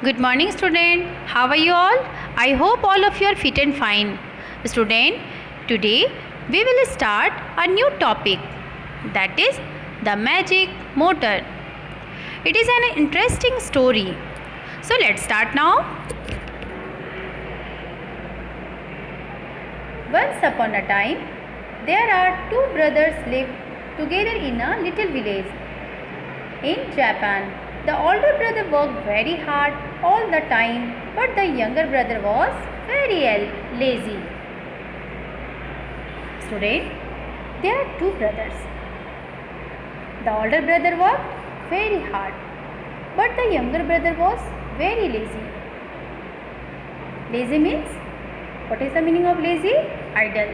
Good morning, student. How are you all? I hope all of you are fit and fine. Student, today we will start a new topic, that is the magic motor. It is an interesting story. So let's start now. Once upon a time, there are two brothers lived together in a little village in Japan. The older brother worked very hard all the time, but the younger brother was very lazy. Student, there are two brothers. The older brother worked very hard, but the younger brother was very lazy. Lazy means, what is the meaning of lazy? Idle.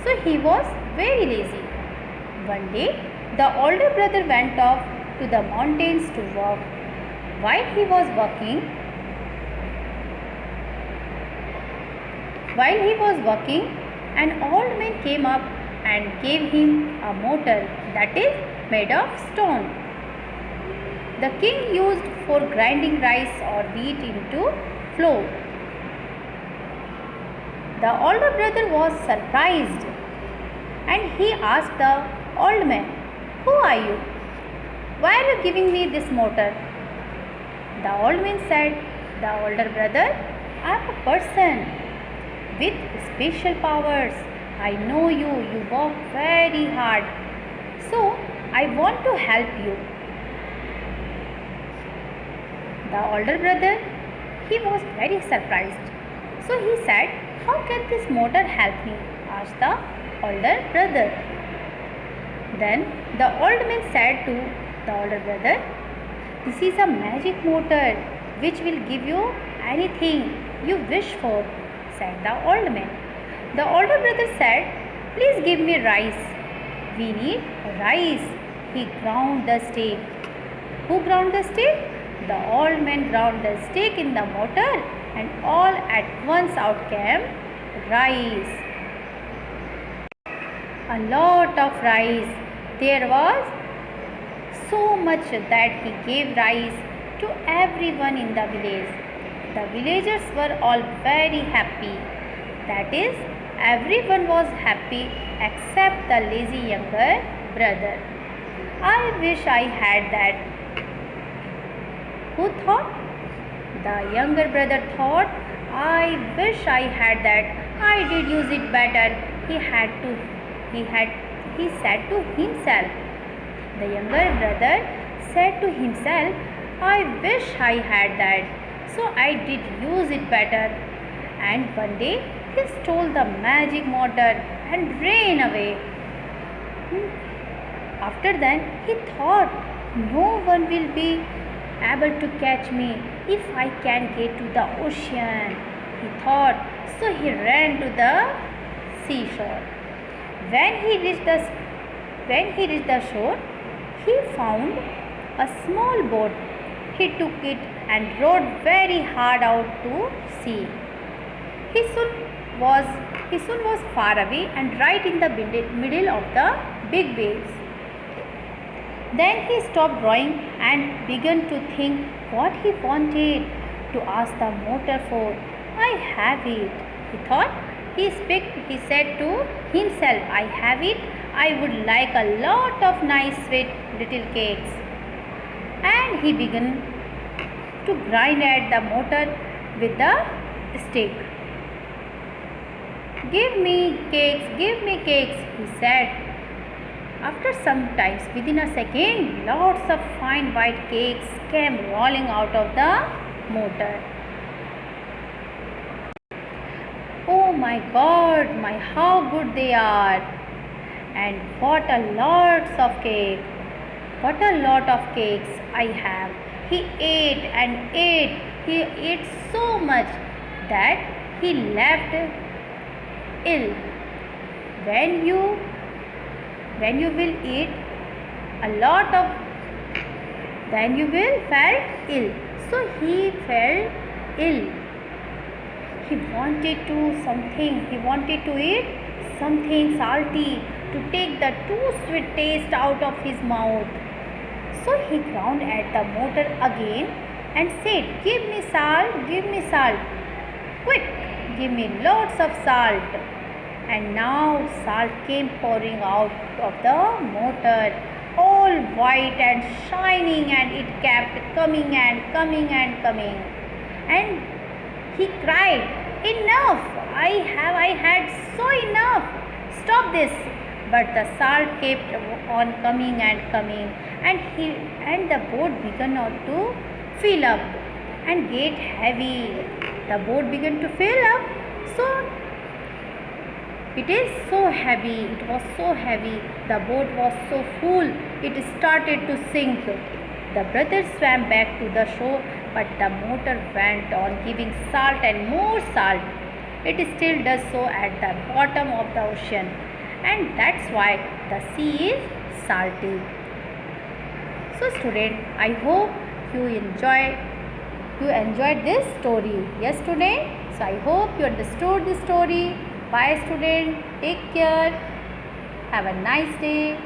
So he was very lazy. One day, the older brother went off to the mountains to work. While he was working, an old man came up and gave him a mortar that is made of stone. The king used for grinding rice or wheat into flour. The older brother was surprised and he asked the old man, "Who are you? Why are you giving me this mortar?" The old man said, "The older brother, I am a person with special powers. I know you work very hard. So I want to help you." The older brother, he was very surprised. So he said, "How can this mortar help me?" asked the older brother. Then the old man said to the older brother, "This is a magic mortar which will give you anything you wish for," said the old man. The older brother said, "Please give me rice." "We need rice." He ground the steak. Who ground the steak? The old man ground the steak in the mortar, and all at once out came rice. A lot of rice. There was so much that he gave rice to everyone in the village. The villagers were all very happy. That is, everyone was happy except the lazy younger brother. "I wish I had that." Who thought? The younger brother thought, "I wish I had that. I did use it better." He said to himself. The younger brother said to himself, "I wish I had that. So I did use it better." And one day he stole the magic mortar and ran away. After that he thought, "No one will be able to catch me if I can get to the ocean," he thought. So he ran to the seashore. When he reached the shore, he found a small boat. He took it and rowed very hard out to sea. He soon was far away and right in the middle of the big waves. Then he stopped rowing and began to think what he wanted to ask the mortar for. "I have it," he thought. He said to himself, "I have it. I would like a lot of nice sweet little cakes." And he began to grind at the mortar with the stick. Give me cakes," he said. After some time, within a second, lots of fine white cakes came rolling out of the mortar. "Oh my God, how good they are! And what a lot of cakes I have." He ate and ate. He ate so much that he left ill. When you will eat a lot of, then you will felt ill. So he felt ill. He wanted to eat something salty to take the too sweet taste out of his mouth. So he ground at the mortar again and said, give me salt, quick, give me lots of salt. And now salt came pouring out of the motor, all white and shining, and it kept coming and coming and coming. And he cried, enough! I had so enough! Stop this! But the salt kept on coming and coming, and the boat began to fill up and get heavy. The boat began to fill up, so it is so heavy. It was so heavy. The boat was so full. It started to sink. The brothers swam back to the shore, but the motor went on giving salt and more salt. It still does so at the bottom of the ocean, and that's why the sea is salty. So student, I hope you enjoyed this story. Yes student, so I hope you understood this story. Bye student, take care, have a nice day.